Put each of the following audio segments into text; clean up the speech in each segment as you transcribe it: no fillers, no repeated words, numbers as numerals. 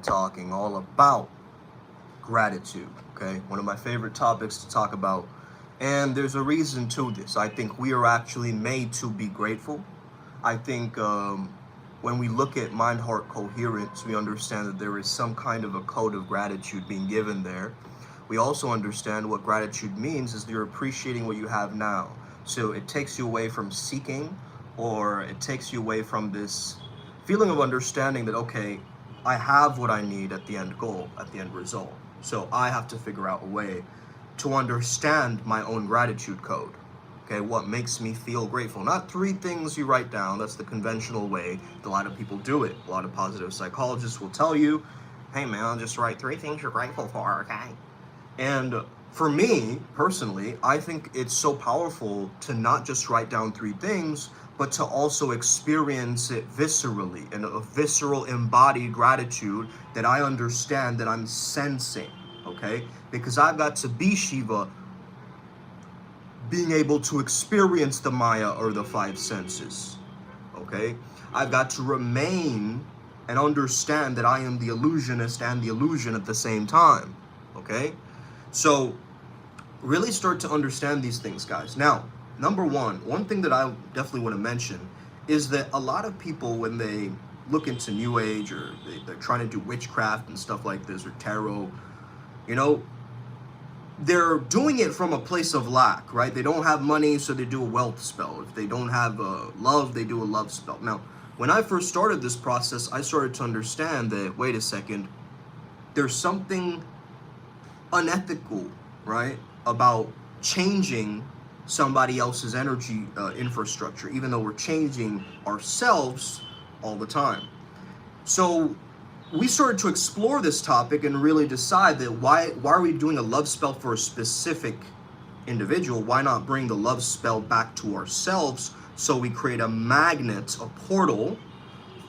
talking all about gratitude, okay? One of my favorite topics to talk about. And there's a reason to this. I think we are actually made to be grateful. I think when we look at mind-heart coherence, we understand that there is some kind of a code of gratitude being given there. We also understand what gratitude means is you're appreciating what you have now. So it takes you away from seeking, or it takes you away from this feeling of understanding that, okay, I have what I need at the end goal, at the end result. So I have to figure out a way to understand my own gratitude code. Okay, what makes me feel grateful? Not 3 things you write down. That's the conventional way a lot of people do it. A lot of positive psychologists will tell you, hey man, just write 3 things you're grateful for, okay? And for me, personally, I think it's so powerful to not just write down 3 things, but to also experience it viscerally, in a visceral embodied gratitude that I understand, that I'm sensing, okay? Because I've got to be Shiva, being able to experience the Maya or the 5 senses, okay? I've got to remain and understand that I am the illusionist and the illusion at the same time, okay? So really start to understand these things, guys. Now, number one thing that I definitely want to mention is that a lot of people, when they look into New Age, or they're trying to do witchcraft and stuff like this, or tarot, you know, they're doing it from a place of lack, right? They don't have money, so they do a wealth spell. If they don't have love, they do a love spell. Now, when I first started this process, I started to understand that, wait a second, there's something unethical, right, about changing somebody else's energy infrastructure, even though we're changing ourselves all the time. So we started to explore this topic and really decide that why are we doing a love spell for a specific individual? Why not bring the love spell back to ourselves, so we create a magnet, a portal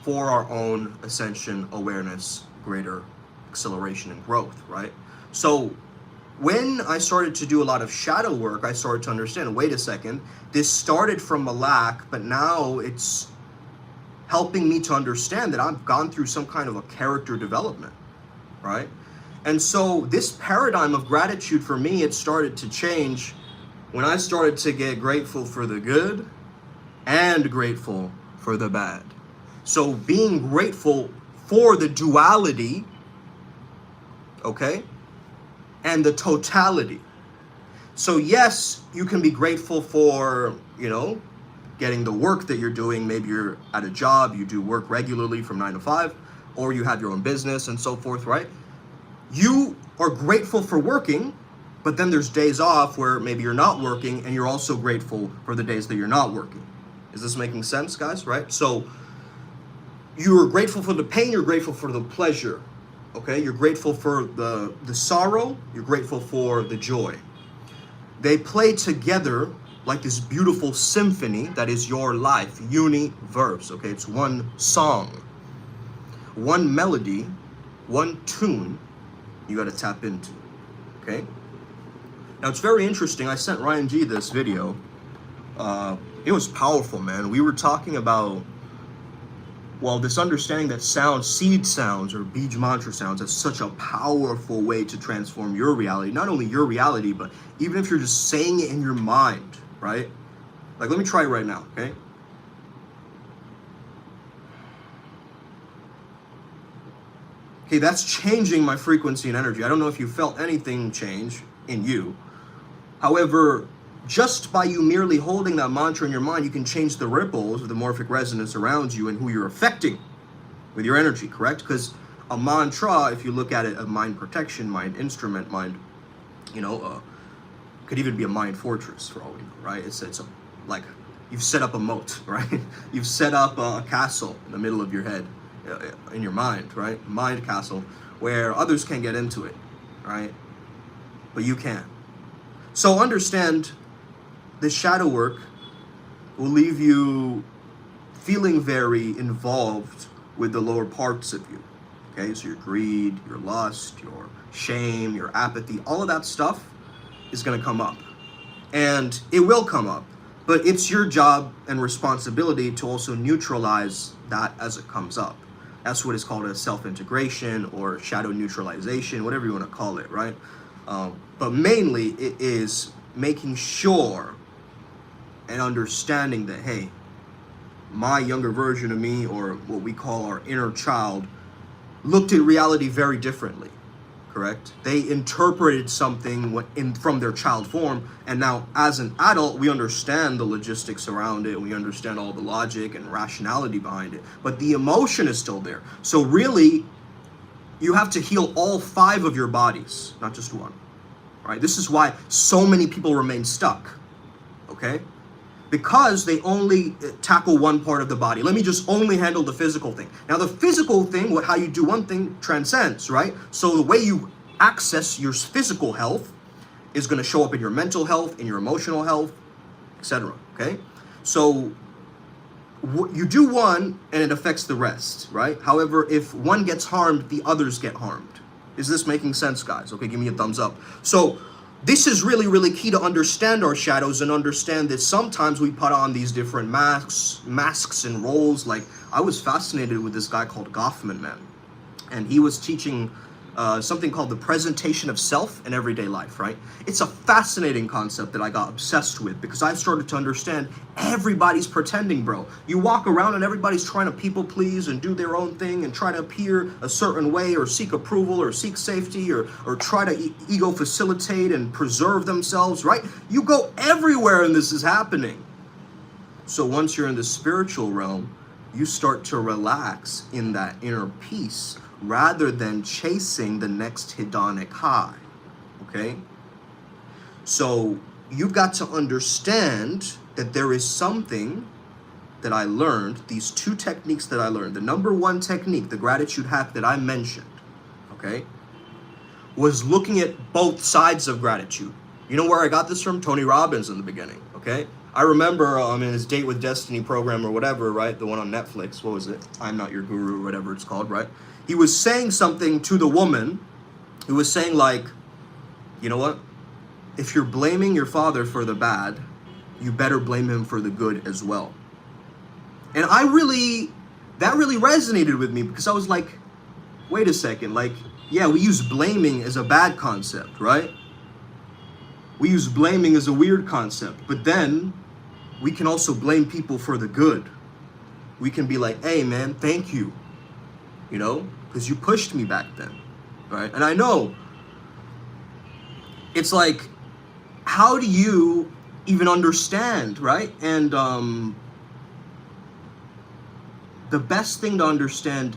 for our own ascension, awareness, greater acceleration and growth, right? So when I started to do a lot of shadow work, I started to understand, wait a second, this started from a lack, but now it's helping me to understand that I've gone through some kind of a character development, right? And so this paradigm of gratitude for me, it started to change when I started to get grateful for the good and grateful for the bad. So being grateful for the duality, okay, and the totality. So yes, you can be grateful for, you know, getting the work that you're doing. Maybe you're at a job, you do work regularly from 9 to 5, or you have your own business and so forth, right? You are grateful for working, but then there's days off where maybe you're not working, and you're also grateful for the days that you're not working. Is this making sense, guys, right? So you're grateful for the pain, you're grateful for the pleasure, okay? You're grateful for the sorrow, you're grateful for the joy. They play together like this beautiful symphony that is your life, universe, okay? It's one song, one melody, one tune you got to tap into, okay? Now, it's very interesting. I sent Ryan G this video. It was powerful, man. We were talking about, well, this understanding that sound, seed sounds, or Bij mantra sounds, is such a powerful way to transform your reality. Not only your reality, but even if you're just saying it in your mind, right? Like, let me try it right now, okay? Okay, that's changing my frequency and energy. I don't know if you felt anything change in you. However, just by you merely holding that mantra in your mind, you can change the ripples of the morphic resonance around you and who you're affecting with your energy, correct? Because a mantra, if you look at it, a mind protection, mind instrument, mind, you know, could even be a mind fortress for all we know, right? It's a, like, you've set up a moat, right? You've set up a castle in the middle of your head, in your mind, right? Mind castle, where others can't get into it, right? But you can. So understand, this shadow work will leave you feeling very involved with the lower parts of you, okay? So your greed, your lust, your shame, your apathy, all of that stuff is going to come up. And it will come up, but it's your job and responsibility to also neutralize that as it comes up. That's what is called a self-integration or shadow neutralization, whatever you want to call it, right? But mainly it is making sure and understanding that, hey, my younger version of me, or what we call our inner child, looked at reality very differently, correct? They interpreted something from their child form, and now as an adult, we understand the logistics around it, we understand all the logic and rationality behind it, but the emotion is still there. So really, you have to heal all 5 of your bodies, not just one, right? This is why so many people remain stuck, okay? Because they only tackle one part of the body. Let me just only handle the physical thing. Now the physical thing, how you do one thing transcends, right? So the way you access your physical health is going to show up in your mental health, in your emotional health, etc. Okay? So you do one and it affects the rest, right? However, if one gets harmed, the others get harmed. Is this making sense, guys? Okay, give me a thumbs up. So this is really, really key to understand our shadows and understand that sometimes we put on these different masks and roles. Like, I was fascinated with this guy called Goffman, man. And he was teaching something called the presentation of self in everyday life, right? It's a fascinating concept that I got obsessed with because I started to understand everybody's pretending, bro. You walk around and everybody's trying to people please and do their own thing and try to appear a certain way or seek approval or seek safety or try to ego facilitate and preserve themselves, right? You go everywhere and this is happening. So once you're in the spiritual realm, you start to relax in that inner peace rather than chasing the next hedonic high, okay? So you've got to understand that there is something that I learned, these 2 techniques that I learned. The number 1 technique, the gratitude hack that I mentioned, okay, was looking at both sides of gratitude. You know where I got this from? Tony Robbins in the beginning, okay? I remember in his Date with Destiny program or whatever, right? The one on Netflix, what was it? I'm Not Your Guru, or whatever it's called, right? He was saying something to the woman. He was saying like, you know what? If you're blaming your father for the bad, you better blame him for the good as well. And that really resonated with me because I was like, wait a second, like, yeah, we use blaming as a bad concept, right? We use blaming as a weird concept, but then we can also blame people for the good. We can be like, hey man, thank you, you know, because you pushed me back then, right? And I know it's like, how do you even understand, right? And the best thing to understand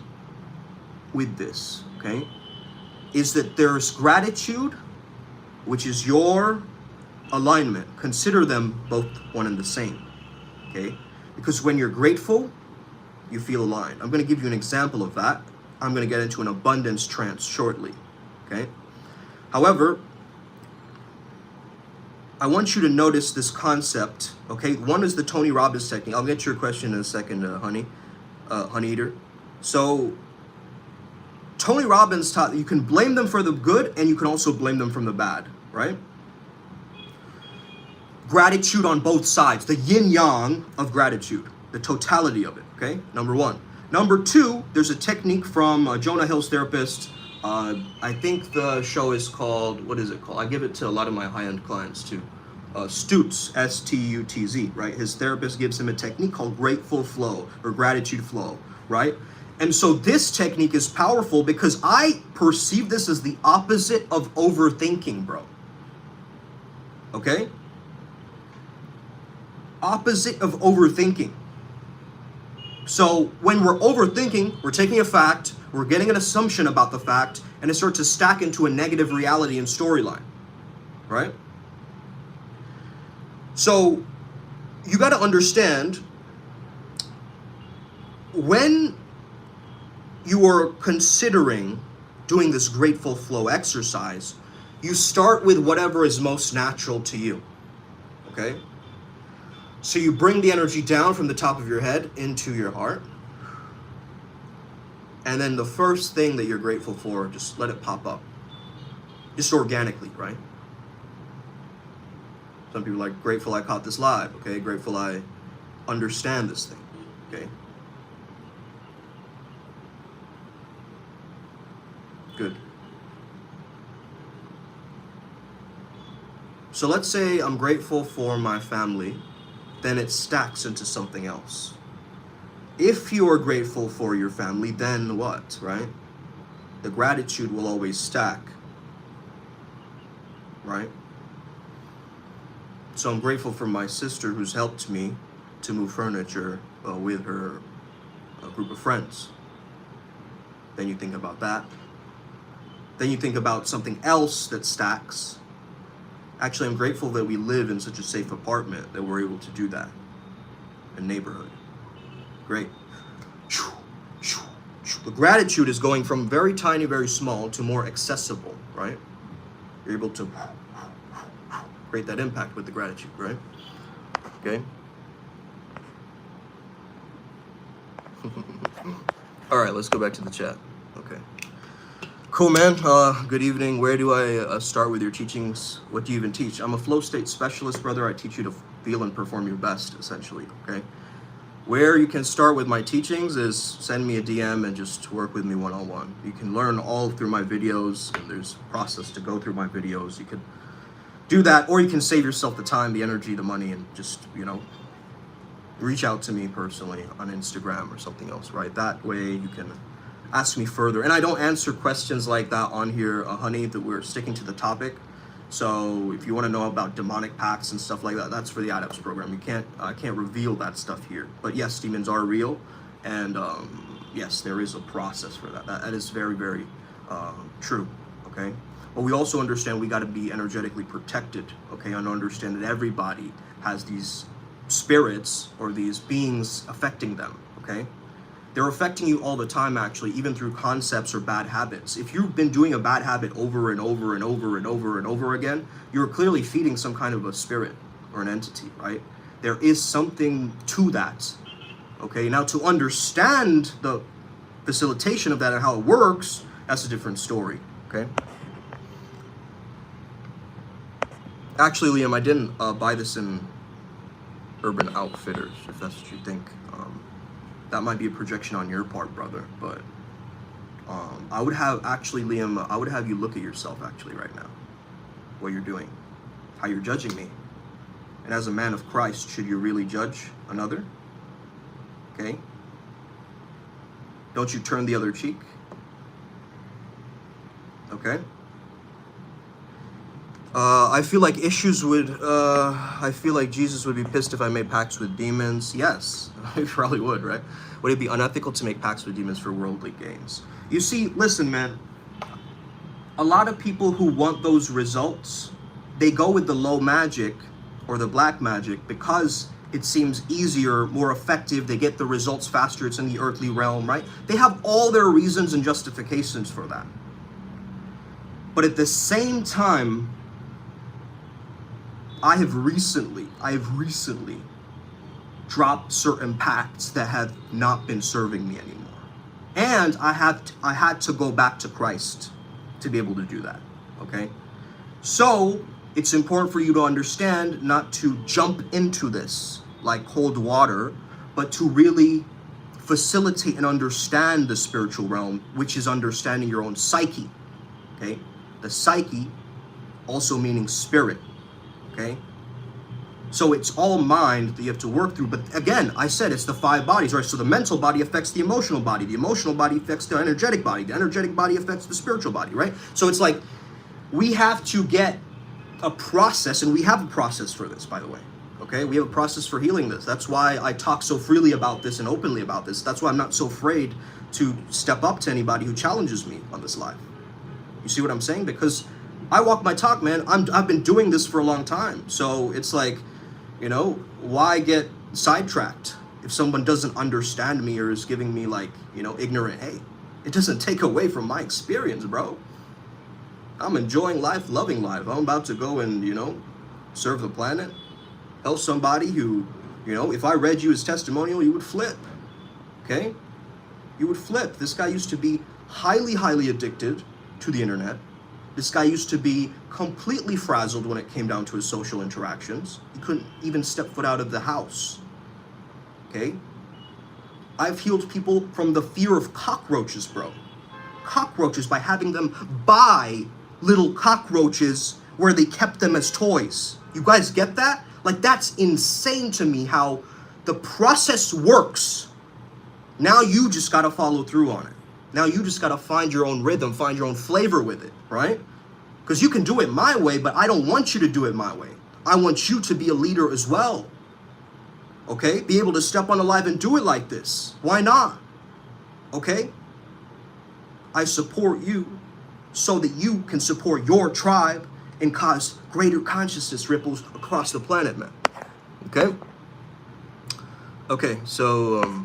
with this, okay, is that there's gratitude, which is your alignment. Consider them both one and the same, okay? Because when you're grateful, you feel aligned. I'm going to give you an example of that. I'm going to get into an abundance trance shortly, okay? However, I want you to notice this concept, okay? One is the Tony Robbins technique. I'll get to your question in a second, honey eater. So Tony Robbins taught that you can blame them for the good and you can also blame them from the bad, right? Gratitude on both sides, the yin-yang of gratitude, the totality of it, okay? Number 1. Number 2, there's a technique from Jonah Hill's therapist. I think the show is called, what is it called? I give it to a lot of my high-end clients too. Stutz, S-T-U-T-Z, right? His therapist gives him a technique called grateful flow or gratitude flow, right? And so this technique is powerful because I perceive this as the opposite of overthinking, bro. Okay? Opposite of overthinking. So when we're overthinking, we're taking a fact, we're getting an assumption about the fact, and it starts to stack into a negative reality and storyline, right? So you got to understand, when you are considering doing this grateful flow exercise, you start with whatever is most natural to you, okay? So you bring the energy down from the top of your head into your heart. And then the first thing that you're grateful for, just let it pop up. Just organically, right? Some people are like, grateful I caught this live, okay? Grateful I understand this thing, okay? Good. So let's say I'm grateful for my family, then it stacks into something else. If you are grateful for your family, then what, right? The gratitude will always stack, right? So I'm grateful for my sister who's helped me to move furniture with her group of friends. Then you think about that. Then you think about something else that stacks. Actually, I'm grateful that we live in such a safe apartment that we're able to do that. A neighborhood. Great. The gratitude is going from very tiny, very small to more accessible, right? You're able to create that impact with the gratitude, right? Okay. All right, let's go back to the chat. Okay. Cool, man. Good evening. Where do I start with your teachings? What do you even teach? I'm a flow state specialist, brother. I teach you to feel and perform your best, essentially, okay? Where you can start with my teachings is send me a DM and just work with me one-on-one. You can learn all through my videos, and there's a process to go through my videos. You could do that, or you can save yourself the time, the energy, the money, and just, reach out to me personally on Instagram or something else, right? That way you can ask me further. And I don't answer questions like that on here, honey, that we're sticking to the topic. So if you want to know about demonic pacts and stuff like that, that's for the Adepts program. I can't reveal that stuff here. But yes, demons are real, and yes, there is a process for that. That is very, very true. Okay, but we also understand we got to be energetically protected. Okay, and understand that everybody has these spirits or these beings affecting them. Okay. They're affecting you all the time, actually, even through concepts or bad habits. If you've been doing a bad habit over and over and over and over and over again, you're clearly feeding some kind of a spirit or an entity, right? There is something to that, okay? Now, to understand the facilitation of that and how it works, that's a different story, okay? Actually, Liam, I didn't buy this in Urban Outfitters, if that's what you think. That might be a projection on your part, brother, but I would have, actually, Liam, I would have you look at yourself, actually, right now, what you're doing, how you're judging me. And as a man of Christ, should you really judge another? Okay? Don't you turn the other cheek? Okay? I feel like I feel like Jesus would be pissed if I made pacts with demons. Yes, he probably would, right? Would it be unethical to make pacts with demons for worldly gains? You see, listen, man, a lot of people who want those results, they go with the low magic or the black magic because it seems easier, more effective, they get the results faster, it's in the earthly realm, right? They have all their reasons and justifications for that. But at the same time, I have recently dropped certain pacts that have not been serving me anymore. And I had to go back to Christ to be able to do that, okay? So it's important for you to understand not to jump into this like cold water, but to really facilitate and understand the spiritual realm, which is understanding your own psyche, okay? The psyche also meaning spirit, okay? So it's all mind that you have to work through. But again, I said it's the 5 bodies, right? So the mental body affects the emotional body. The emotional body affects the energetic body. The energetic body affects the spiritual body, right? So it's like we have to get a process, and we have a process for this, by the way, okay? We have a process for healing this. That's why I talk so freely about this and openly about this. That's why I'm not so afraid to step up to anybody who challenges me on this live. You see what I'm saying? Because I walk my talk, man. I've been doing this for a long time. So it's like, why get sidetracked if someone doesn't understand me or is giving me like, ignorant hate? It doesn't take away from my experience, bro. I'm enjoying life, loving life. I'm about to go and, serve the planet. Help somebody who, if I read you his testimonial, you would flip, okay? You would flip. This guy used to be highly, highly addicted to the internet. This guy used to be completely frazzled when it came down to his social interactions. He couldn't even step foot out of the house, okay? I've healed people from the fear of cockroaches, bro. cockroaches by having them buy little cockroaches where they kept them as toys. You guys get that? Like, that's insane to me how the process works. Now you just got to follow through on it. Now you just got to find your own rhythm, find your own flavor with it, right? Because you can do it my way, but I don't want you to do it my way. I want you to be a leader as well. Okay? Be able to step on the live and do it like this. Why not? Okay? I support you so that you can support your tribe and cause greater consciousness ripples across the planet, man. Okay? Okay, so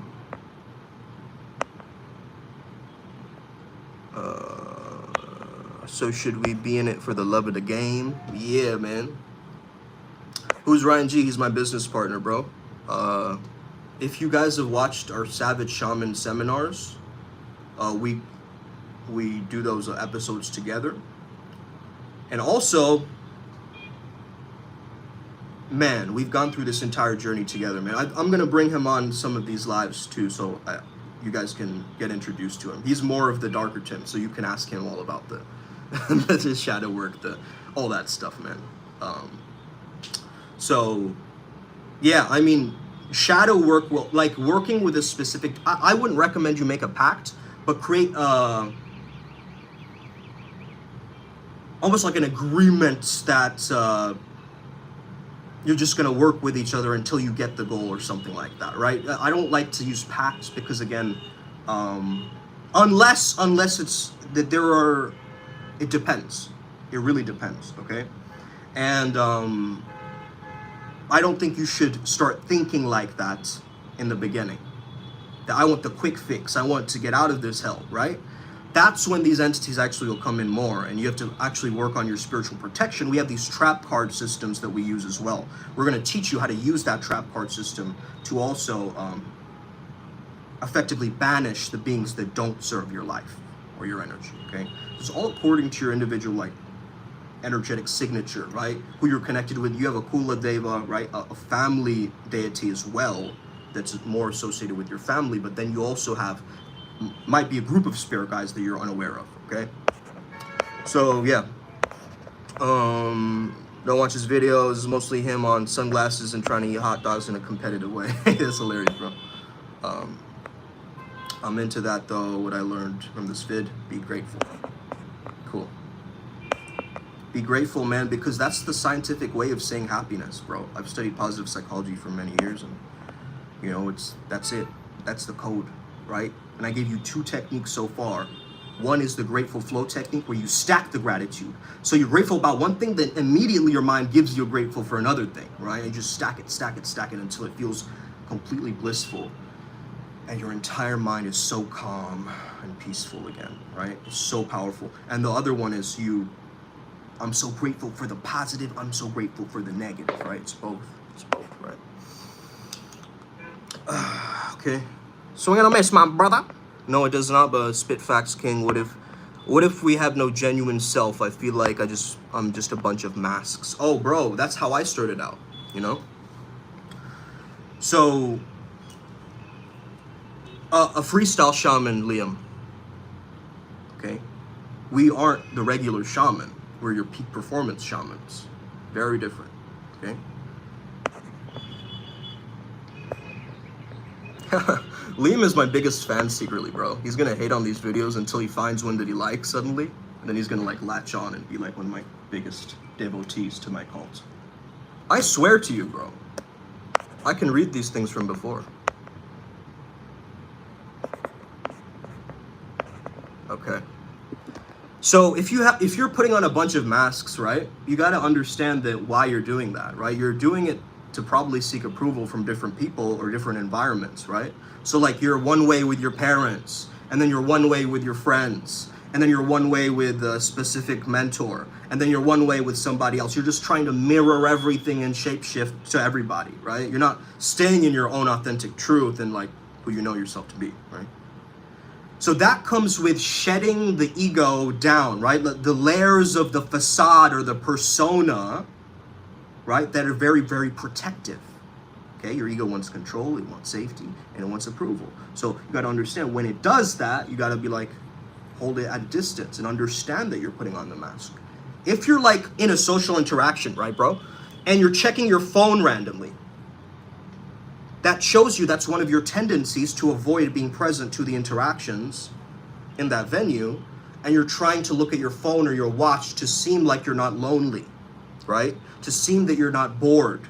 so should we be in it for the love of the game? Yeah, man. Who's Ryan G? He's my business partner, bro. If you guys have watched our Savage Shaman seminars, we do those episodes together. And also, man, we've gone through this entire journey together, man. I'm going to bring him on some of these lives too, so you guys can get introduced to him. He's more of the darker Tim, so you can ask him all about the shadow work, all that stuff, man. So, yeah, I mean, shadow work, like working with a specific, I wouldn't recommend you make a pact, but create almost like an agreement that you're just going to work with each other until you get the goal or something like that, right? I don't like to use pacts because, again, unless it's that there are, it depends. It really depends, okay? And I don't think you should start thinking like that in the beginning. That I want the quick fix. I want to get out of this hell, right? That's when these entities actually will come in more, and you have to actually work on your spiritual protection. We have these trap card systems that we use as well. We're going to teach you how to use that trap card system to also effectively banish the beings that don't serve your life or your energy, okay? It's all according to your individual, like, energetic signature, right? Who you're connected with. You have a Kula Deva, right? A family deity as well that's more associated with your family, but then you also have, might be a group of spirit guides that you're unaware of, okay? So, yeah. Don't watch his videos. It's mostly him on sunglasses and trying to eat hot dogs in a competitive way. That's hilarious, bro. I'm into that, though. What I learned from this vid, be grateful. Cool. Be grateful, man, because that's the scientific way of saying happiness, bro. I've studied positive psychology for many years, and, you know, that's it. That's the code, right? And I gave you 2 techniques so far. One is the grateful flow technique, where you stack the gratitude. So you're grateful about one thing, then immediately your mind gives you grateful for another thing, right? And you just stack it until it feels completely blissful. And your entire mind is so calm and peaceful again, right? It's so powerful. And the other one is I'm so grateful for the positive, I'm so grateful for the negative, right? It's both, right? Okay. Swing and a miss, my brother. No, it does not, but spit facts, king. What if we have no genuine self? I feel like I'm just a bunch of masks. Oh, bro, that's how I started out, you know? So, a freestyle shaman, Liam. Okay? We aren't the regular shaman. We're your peak performance shamans. Very different, okay? Liam is my biggest fan secretly, bro. He's gonna hate on these videos until he finds one that he likes suddenly, and then he's gonna like latch on and be like one of my biggest devotees to my cult. I swear to you, bro. I can read these things from before. Okay. So if you're putting on a bunch of masks, right, you got to understand that why you're doing that, right? You're doing it to probably seek approval from different people or different environments, right? So like you're one way with your parents, and then you're one way with your friends, and then you're one way with a specific mentor, and then you're one way with somebody else. You're just trying to mirror everything and shapeshift to everybody, right? You're not staying in your own authentic truth and like who you know yourself to be, right? So that comes with shedding the ego down, right? The layers of the facade or the persona, right, that are very, very protective. Okay, your ego wants control, it wants safety, and it wants approval. So you got to understand when it does that, you got to be like, hold it at a distance and understand that you're putting on the mask. If you're like in a social interaction, right, bro, and you're checking your phone randomly, that shows you that's one of your tendencies to avoid being present to the interactions in that venue, and you're trying to look at your phone or your watch to seem like you're not lonely, right? To seem that you're not bored,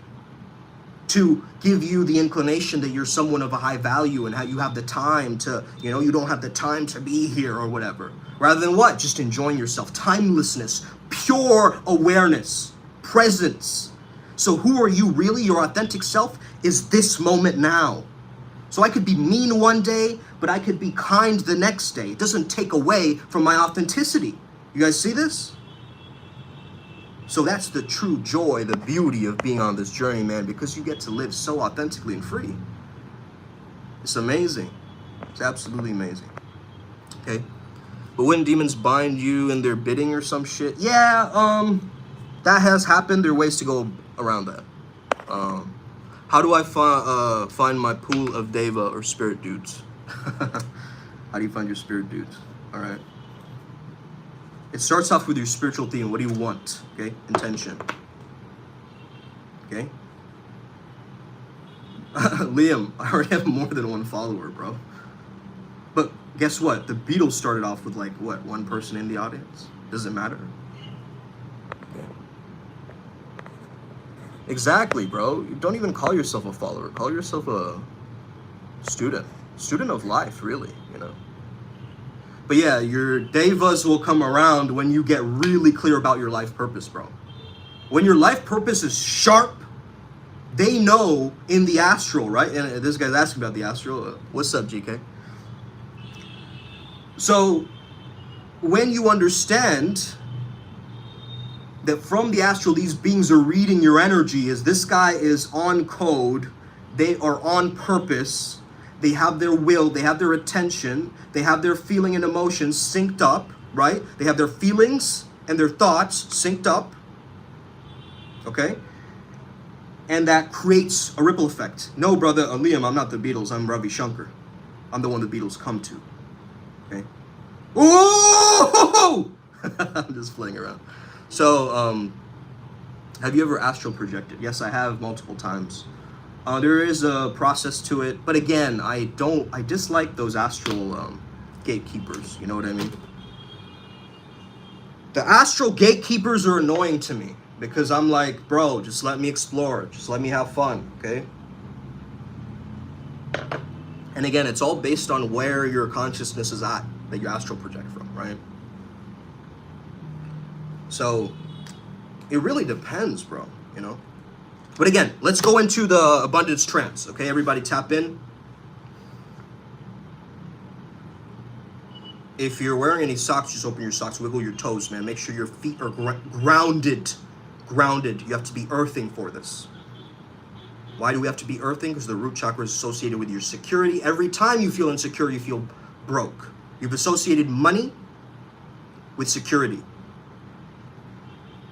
to give you the inclination that you're someone of a high value and how you have the time to, you don't have the time to be here or whatever. Rather than what? Just enjoying yourself. Timelessness, pure awareness, presence. So who are you really? Your authentic self is this moment now. So I could be mean one day, but I could be kind the next day. It doesn't take away from my authenticity. You guys see this? So that's the true joy, the beauty of being on this journey, man, because you get to live so authentically and free. It's amazing. It's absolutely amazing. Okay? But when demons bind you and they're bidding or some shit, yeah, that has happened. There are ways to go around that. How do I find my pool of deva or spirit dudes? How do you find your spirit dudes? All right. It starts off with your spiritual theme. What do you want? Okay? Intention. Okay? Liam, I already have more than one follower, bro. But guess what? The Beatles started off with like, what, one person in the audience? Does it matter? Exactly, bro. You don't even call yourself a follower. Call yourself a student. Student of life, really, But yeah, your devas will come around when you get really clear about your life purpose, bro. When your life purpose is sharp, they know in the astral, right? And this guy's asking about the astral. What's up, GK? So when you understand that from the astral, these beings are reading your energy, as this guy is on code, they are on purpose, they have their will, they have their attention, they have their feeling and emotions synced up, right? They have their feelings and their thoughts synced up, okay? And that creates a ripple effect. No, brother, Liam, I'm not the Beatles, I'm Ravi Shankar. I'm the one the Beatles come to, okay? Ooh! I'm just playing around. So, have you ever astral projected? Yes, I have multiple times. There is a process to it, but again, I dislike those astral gatekeepers, you know what I mean? The astral gatekeepers are annoying to me because I'm like, bro, just let me explore, just let me have fun, okay? And again, it's all based on where your consciousness is at that you astral project from, right? So it really depends, bro, But again, let's go into the abundance trance, okay? Everybody tap in. If you're wearing any socks, just open your socks, wiggle your toes, man. Make sure your feet are grounded. Grounded. You have to be earthing for this. Why do we have to be earthing? Because the root chakra is associated with your security. Every time you feel insecure, you feel broke. You've associated money with security.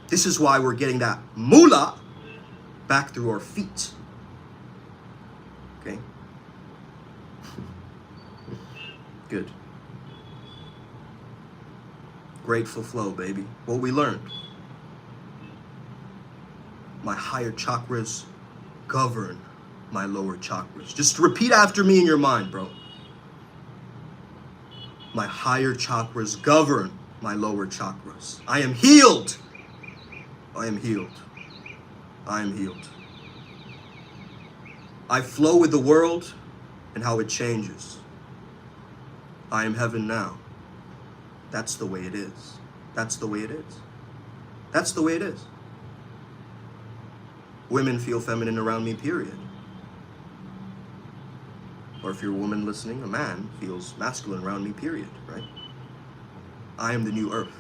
This is why we're getting that moolah back through our feet. Okay? Good. Grateful flow, baby. What we learned. My higher chakras govern my lower chakras. Just repeat after me in your mind, bro. My higher chakras govern my lower chakras. I am healed. I am healed. I am healed. I flow with the world and how it changes. I am heaven now. That's the way it is. That's the way it is. That's the way it is. Women feel feminine around me, period. Or if you're a woman listening, a man feels masculine around me, period, right? I am the new earth.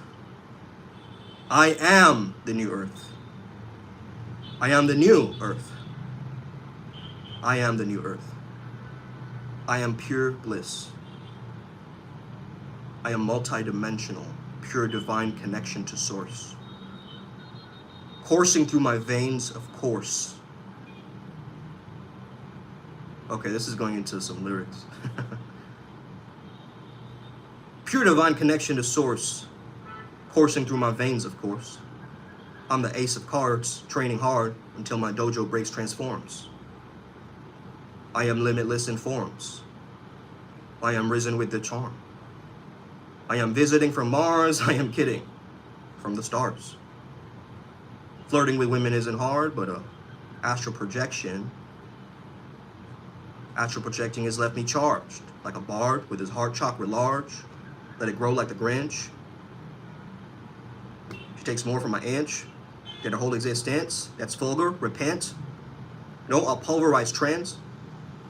I am the new earth. I am the new earth. I am the new earth. I am pure bliss. I am multidimensional, pure divine connection to source. Coursing through my veins of course. Okay, this is going into some lyrics. Pure divine connection to source, coursing through my veins, of course. I'm the ace of cards, training hard until my dojo breaks transforms. I am limitless in forms. I am risen with the charm. I am visiting from Mars, I am kidding, from the stars. Flirting with women isn't hard, but astral projecting has left me charged, like a bard with his heart chakra large. Let it grow like the Grinch. She takes more from my inch, get her whole existence. That's vulgar, repent. No, I'll pulverize trends,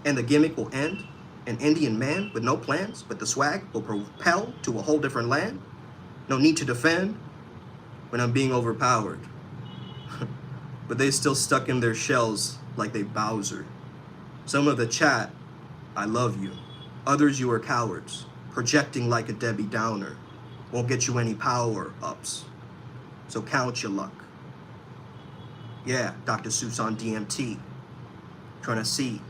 and the gimmick will end. An Indian man with no plans, but the swag will propel to a whole different land. No need to defend when I'm being overpowered. But they still stuck in their shells like they Bowser. Some of the chat, I love you. Others, you are cowards. Projecting like a Debbie Downer won't get you any power ups. So count your luck. Yeah, Dr. Seuss on DMT. Trying to see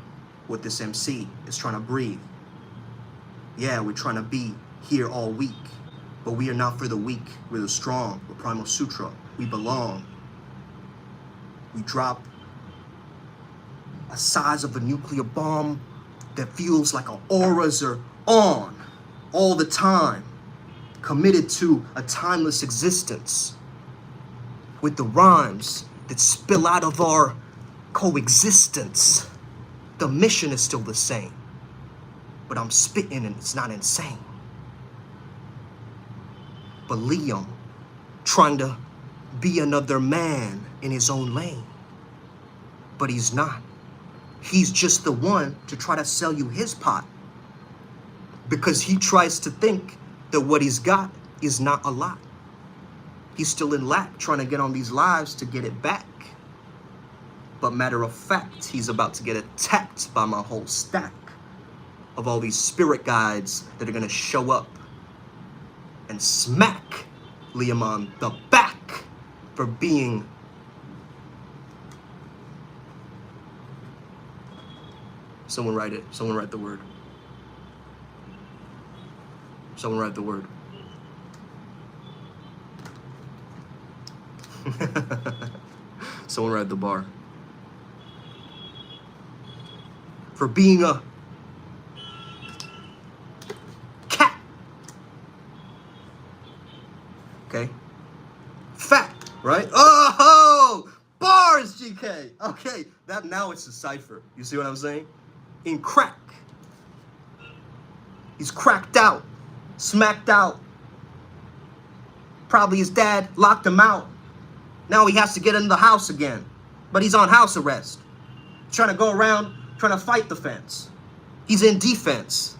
what this MC is trying to breathe. Yeah, we're trying to be here all week. But we are not for the weak. We're the strong. We're Primal Sutra. We belong. We drop a size of a nuclear bomb that feels like our auras are on all the time. Committed to a timeless existence. With the rhymes that spill out of our coexistence. The mission is still the same. But I'm spitting and it's not insane. But Liam, trying to be another man in his own lane. But he's not. He's just the one to try to sell you his pot. Because he tries to think that what he's got is not a lot. He's still in lack, trying to get on these lives to get it back. But matter of fact, he's about to get attacked by my whole stack of all these spirit guides that are going to show up and smack Liam on the back for being someone write it. Someone write the word. Someone write the word. Someone write the bar. For being a cat. Okay. Fat, right? Oh, bars, GK. Okay, that now it's a cipher. You see what I'm saying? In crack. He's cracked out, smacked out. Probably his dad locked him out. Now he has to get in the house again. But he's on house arrest. Trying to go around, trying to fight the fence. He's in defense.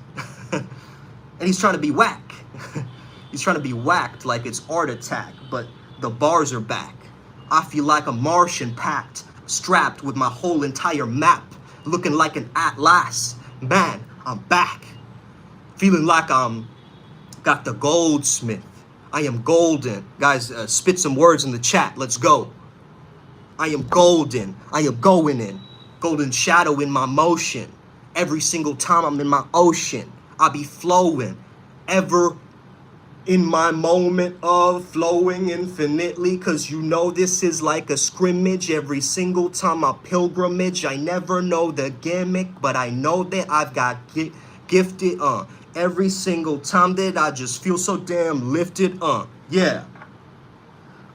And he's trying to be whack. He's trying to be whacked like it's Art Attack, but the bars are back. I feel like a Martian pact, strapped with my whole entire map, looking like an atlas. Man, I'm back. Feeling like I'm got the goldsmith. I am golden. Guys, spit some words in the chat. Let's go. I am golden. I am going in. Golden shadow in my motion. Every single time I'm in my ocean, I be flowing. Ever in my moment of flowing infinitely. Cause you know this is like a scrimmage. Every single time I pilgrimage, I never know the gimmick. But I know that I've got gifted, every single time that I just feel so damn lifted, yeah.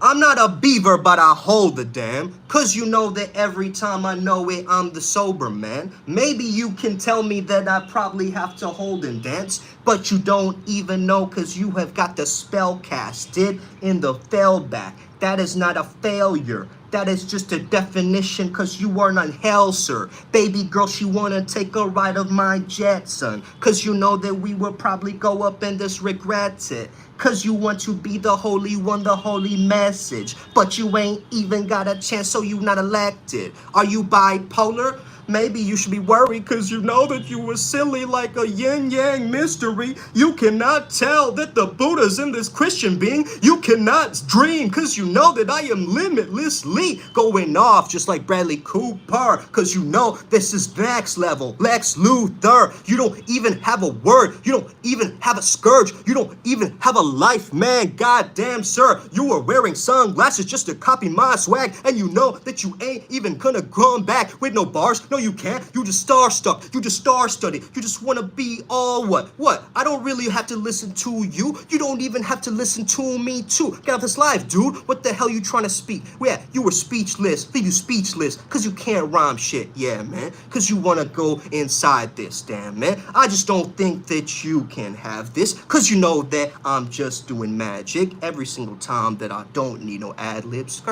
I'm not a beaver, but I hold the dam. Cause you know that every time I know it, I'm the sober man. Maybe you can tell me that I probably have to hold and dance, but you don't even know cause you have got the spell casted in the failback. That is not a failure. That is just a definition cause you are not hell, sir. Baby girl, she wanna take a ride of my jet, son. Cause you know that we will probably go up and just regret it. Cause you want to be the holy one, the holy message. But you ain't even got a chance, so you not elected. Are you bipolar? Maybe you should be worried because you know that you were silly like a yin-yang mystery. You cannot tell that the Buddha's in this Christian being. You cannot dream because you know that I am limitlessly going off just like Bradley Cooper, because you know this is next level. Lex Luthor. You don't even have a word. You don't even have a scourge. You don't even have a life, man. Goddamn, sir. You are wearing sunglasses just to copy my swag, and you know that you ain't even gonna come back with no bars. No, you can't. You just star-stuck. You just star-studied. You just want to be all what? What? I don't really have to listen to you. You don't even have to listen to me, too. Get off this live, dude. What the hell you trying to speak? Yeah, you were speechless. Leave you speechless because you can't rhyme shit. Yeah, man. Because you want to go inside this, damn, man. I just don't think that you can have this because you know that I'm just doing magic every single time that I don't need no ad-libs.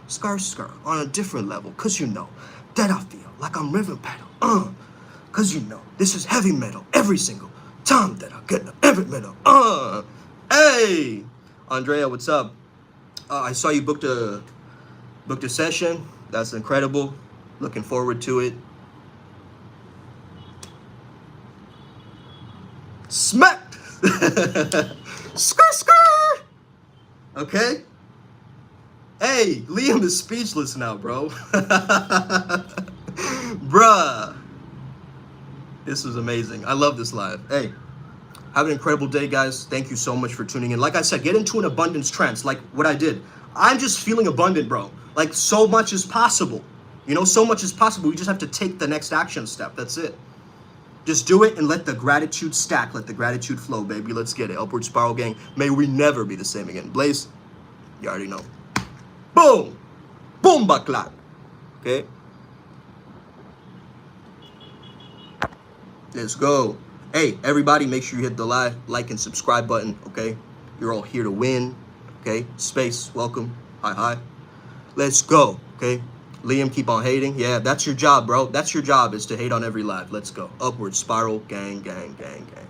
Skr, on a different level, because you know that I feel like I'm river pedal, because you know this is heavy metal every single time that I get the heavy metal, hey, Andrea, what's up? I saw you booked a session. That's incredible. Looking forward to it. Smack! Skr! Okay? Hey, Liam is speechless now, bro. Bruh. This was amazing. I love this live. Hey, have an incredible day, guys. Thank you so much for tuning in. Like I said, get into an abundance trance, like what I did. I'm just feeling abundant, bro. Like, so much is possible. You know, so much is possible. We just have to take the next action step. That's it. Just do it and let the gratitude stack. Let the gratitude flow, baby. Let's get it. Upward Spiral Gang. May we never be the same again. Blaze, you already know. Boom! Boom baklat! Okay? Let's go. Hey, everybody, make sure you hit the like and subscribe button, okay? You're all here to win, okay? Space, welcome. Hi. Let's go, okay? Liam, keep on hating. Yeah, that's your job, bro. That's your job, is to hate on every live. Let's go. Upward Spiral Gang.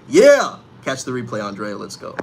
Yeah! Catch the replay, Andrea. Let's go.